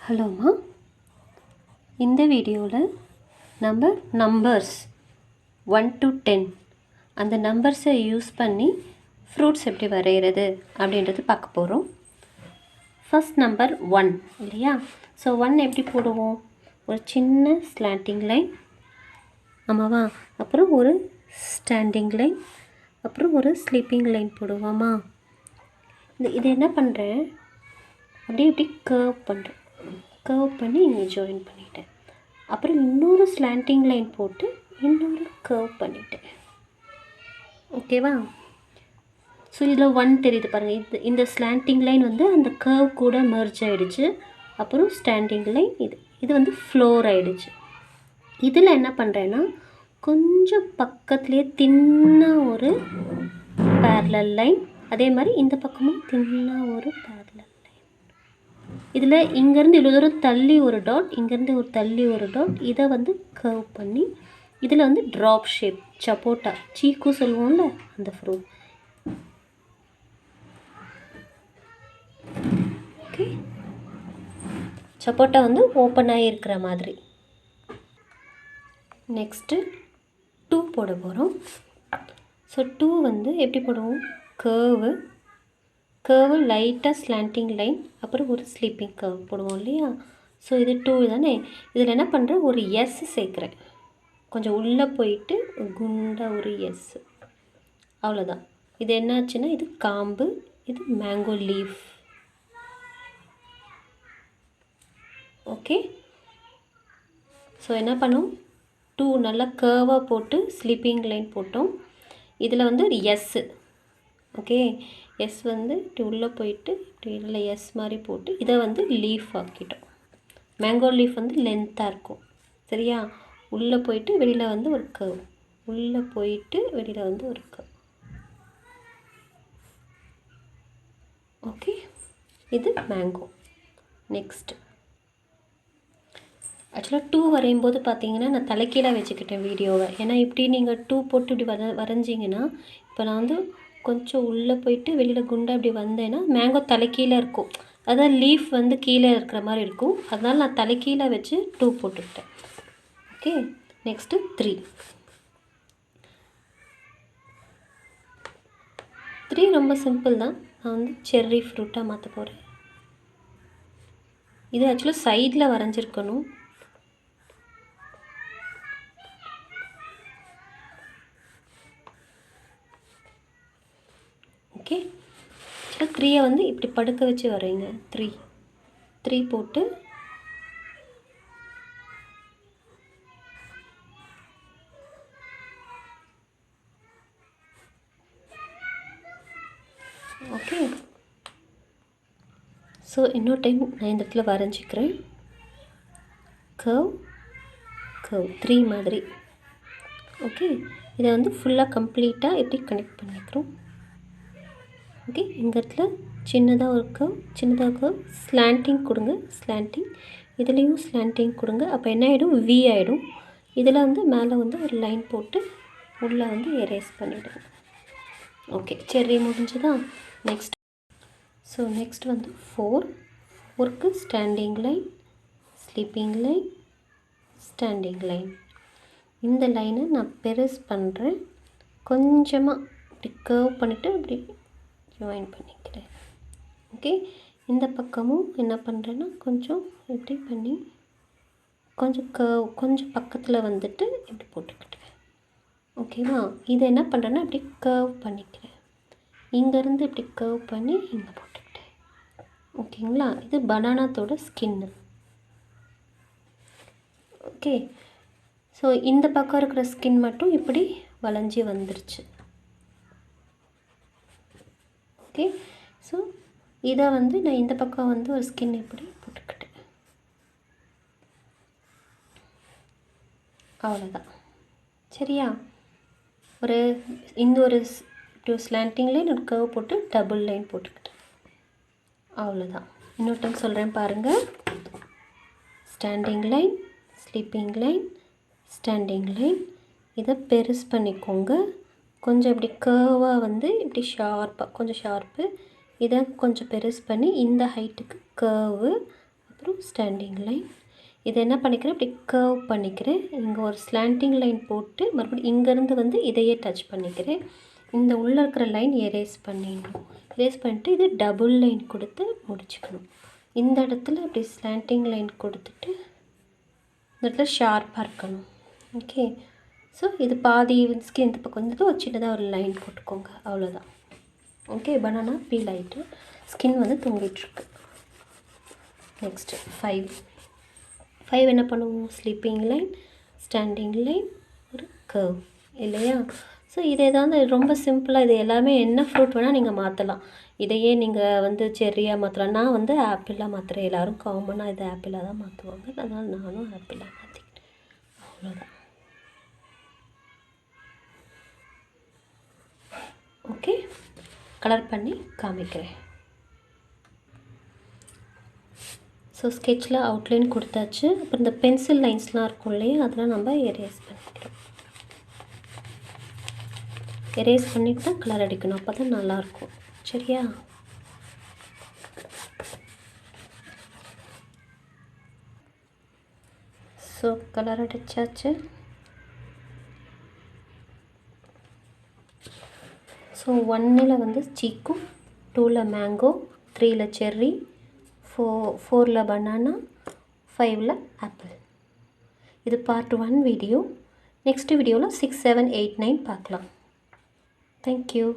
ஹலோம்மா. இந்த வீடியோவில் நம்ம நம்பர்ஸ் 1 to 10 அந்த நம்பர்ஸை யூஸ் பண்ணி ஃப்ரூட்ஸ் எப்படி வரைகிறது அப்படின்றது பார்க்க போகிறோம். ஃபஸ்ட் நம்பர் 1 இல்லையா? ஸோ 1 எப்படி போடுவோம்? ஒரு சின்ன ஸ்லாண்டிங் லைன், ஆமாவா? அப்புறம் ஒரு ஸ்டாண்டிங் லைன், அப்புறம் ஒரு ஸ்லீப்பிங் லைன் போடுவோமா? இது என்ன பண்ணுறேன், அப்படியே இப்படி கர்வ் பண்ணி இங்கே ஜாயின் பண்ணிட்டேன். அப்புறம் இன்னொரு ஸ்லாண்டிங் லைன் போட்டு இன்னொரு கர்வ் பண்ணிட்டேன். ஓகேவா? ஸோ இதில் 1 தெரியுது பாருங்கள். இந்த ஸ்லாண்டிங் லைன் வந்து அந்த கர்வ் கூட மெர்ஜ் ஆகிடுச்சு. அப்புறம் ஸ்டாண்டிங் லைன் இது வந்து ஃப்ளோர் ஆகிடுச்சு. இதில் என்ன பண்ணுறேன்னா, கொஞ்சம் பக்கத்துலேயே தின்னாக ஒரு பேரலல் லைன், அதே மாதிரி இந்த பக்கமும் தின்னாக ஒரு பேரலல் லைன். இதில் இங்கேருந்து இவ்வளோ தூரம் தள்ளி ஒரு டாட், இங்கேருந்து ஒரு தள்ளி ஒரு டாட், இதை வந்து கர்வ் பண்ணி இதில் வந்து ட்ராப் ஷேப், சப்போட்டா, சீக்கு சொல்லுவோம்ல, அந்த ஃப்ரூட். ஓகே, சப்போட்டா வந்து ஓப்பன் ஆகி இருக்கிற மாதிரி. நெக்ஸ்ட்டு 2 போட போகிறோம். ஸோ 2 வந்து எப்படி போடுவோம்? கர்வு லைட்டாக ஸ்லாண்டிங் லைன், அப்புறம் ஒரு ஸ்லீப்பிங் கர்வ் போடுவோம் இல்லையா? ஸோ இது 2 தானே. இதில் என்ன பண்ணுறேன், ஒரு எஸ் சேர்க்குறேன். கொஞ்சம் உள்ளே போயிட்டு குண்டாக ஒரு எஸ், அவ்வளோதான். இது என்னாச்சுன்னா, இது காம்பு, இது மேங்கோ லீஃப். ஓகே, ஸோ என்ன பண்ணோம், 2 நல்லா கர்வாக போட்டு ஸ்லீப்பிங் லைன் போட்டோம். இதில் வந்து ஒரு எஸ்ஸு. ஓகே, எஸ் வந்து இப்படி உள்ளே போயிட்டு இப்படி இல்லை எஸ் மாதிரி போட்டு இதை வந்து லீஃப் ஆக்கிட்டோம். மேங்கோ லீஃப் வந்து லென்த்தாக இருக்கும், சரியா? உள்ளே போயிட்டு வெளியில் வந்து ஒரு கர்வ், உள்ளே போயிட்டு வெளியில் வந்து ஒரு கர்வ். ஓகே, இது மேங்கோ. நெக்ஸ்ட் ஆக்சுவலாக 2 வரையும் போது பார்த்தீங்கன்னா நான் தலைக்கீழாக வச்சுக்கிட்டேன் வீடியோவை. ஏன்னா இப்படி நீங்கள் 2 போட்டு இப்படி வரைஞ்சிங்கன்னா, இப்போ நான் வந்து கொஞ்சம் உள்ளே போயிட்டு வெளியில் குண்டா இப்படி வந்தேன்னா மேங்கோ தலைக்கீழே இருக்கும். அதான் லீஃப் வந்து கீழே இருக்கிற மாதிரி இருக்கும். அதனால் நான் தலைக்கீழே வச்சு 2 போட்டுக்கிட்டேன். ஓகே, நெக்ஸ்ட்டு 3 ரொம்ப சிம்பிள் தான். நான் வந்து செர்ரி ஃப்ரூட்டாக மாற்ற போகிறேன். இது ஆக்சுவலாக சைடில் வரைஞ்சிருக்கணும். ஓகே, 3 வந்து இப்படி படுக்க வச்சு வரைங்க. 3 போட்டு ஓகே. ஸோ இன்னொரு டைம் நான் இந்த இடத்துல வரைஞ்சிக்கிறேன். கர்வ் 3 மாதிரி. ஓகே, இதை வந்து ஃபுல்லாக கம்ப்ளீட்டாக எப்படி கனெக்ட் பண்ணிக்கிறோம். ஓகே, இந்த இடத்துல சின்னதாக ஒரு கர்வ் ஸ்லாண்டிங் கொடுங்க. இதுலேயும் ஸ்லாண்டிங் கொடுங்க. அப்போ என்ன ஆகிடும், வி ஆகிடும். இதில் வந்து மேலே வந்து ஒரு லைன் போட்டு உள்ளே வந்து எரேஸ் பண்ணிவிடுங்க. ஓகே, செர்ரி முடிஞ்சுதா? நெக்ஸ்ட் வந்து 4க்கு standing line, sleeping line, standing line. இந்த லைனை நான் பெருசு பண்ணுறேன். கொஞ்சமாக இப்படி கர்வ் பண்ணிவிட்டு இப்படி ஜாயின் பண்ணிக்கிறேன். ஓகே, இந்த பக்கமும் என்ன பண்ணுறேன்னா கொஞ்சம் இப்படி பண்ணி கொஞ்சம் பக்கத்தில் வந்துட்டு இப்படி போட்டுக்கிட்டேன். ஓகேவா? இதை என்ன பண்ணுறேன்னா இப்படி கர்வ் பண்ணிக்கிறேன். இங்கேருந்து இப்படி கர்வ் பண்ணி இங்கே போட்டுக்கிட்டேன். ஓகேங்களா? இது பனானாத்தோட ஸ்கின்னு. ஓகே, ஸோ இந்த பக்கம் இருக்கிற ஸ்கின் மட்டும் இப்படி வளைஞ்சி வந்துருச்சு. ஓகே, ஸோ இதை வந்து நான் இந்த பக்கம் வந்து ஒரு ஸ்கின் இப்படி போட்டுக்கிட்டேன். அவ்வளோதான், சரியா? இந்த ஒரு ஸ்லாண்டிங் லைன் ஒரு கர்வ் போட்டு டபுள் லைன் போட்டுக்கிட்டேன். அவ்வளோதான். இன்னொரு டைம் சொல்கிறேன் பாருங்கள். Standing line, sleeping line, standing line. இதை பெருசு பண்ணிக்கோங்க. கொஞ்சம் இப்படி கர்வாக வந்து இப்படி ஷார்ப்பாக, கொஞ்சம் ஷார்ப்பு. இதை கொஞ்சம் பெருசு பண்ணி இந்த ஹைட்டுக்கு கர்வு, அப்புறம் அப்புறம் ஸ்டாண்டிங் லைன். இதை என்ன பண்ணிக்கிறேன், இப்படி கர்வ் பண்ணிக்கிறேன். இங்கே ஒரு ஸ்லாண்டிங் லைன் போட்டு மறுபடியும் இங்கேருந்து வந்து இதையே டச் பண்ணிக்கிறேன். இந்த உள்ளே இருக்கிற லைன் எரேஸ் பண்ணிடணும். எரேஸ் பண்ணிட்டு இது டபுள் லைன் கொடுத்து முடிச்சுக்கணும். இந்த இடத்துல இப்படி ஸ்லாண்டிங் லைன் கொடுத்துட்டு இந்த இடத்துல ஷார்ப்பாக இருக்கணும். ஓகே, ஸோ இது பாதி ஸ்கின் இந்த பக்கம் வந்துட்டு ஒரு சின்னதாக ஒரு லைன் போட்டுக்கோங்க, அவ்வளோதான். ஓகே, பனானா பீல் ஆகிட்டு ஸ்கின் வந்து தொங்கிட்டுருக்கு. நெக்ஸ்ட்டு 5 என்ன பண்ணுவோம், ஸ்லீப்பிங் லைன், ஸ்டாண்டிங் லைன், ஒரு கர்வ் இல்லையா. ஸோ இது ஏதாவது ரொம்ப சிம்பிளாக, இது எல்லாமே என்ன ஃப்ரூட் வேணால் நீங்கள் மாற்றலாம். இதையே நீங்கள் வந்து செர்ரியாக மாற்றலாம். நான் வந்து ஆப்பிளாக மாற்றுறேன். எல்லோரும் காமனாக இது ஆப்பிளாக தான் மாற்றுவாங்க, அதனால் நானும் ஆப்பிளாக மாற்றிக்கிட்டேன், அவ்வளோதான். ஓகே, கலர் பண்ணி காமிக்கிறேன். ஸோ ஸ்கெட்சில் அவுட்லைன் கொடுத்தாச்சு. அப்புறம் இந்த பென்சில் லைன்ஸ்லாம் இருக்கும் இல்லையா, அதெல்லாம் நம்ம எரேஸ் பண்ணிக்கிறோம். எரேஸ் பண்ணிட்டு தான் கலர் அடிக்கணும், அப்போ தான் நல்லாயிருக்கும். சரியா? So colour அடித்தாச்சு. ஸோ 1ல் வந்து சீக்கு, 2ல் மேங்கோ, 3ல் செர்ரி, 4ல் பனானா, 5ல் ஆப்பிள். இது பார்ட் 1 வீடியோ. நெக்ஸ்ட் வீடியோவில் 6, 7, 8, 9 பார்க்கலாம். தேங்க்யூ.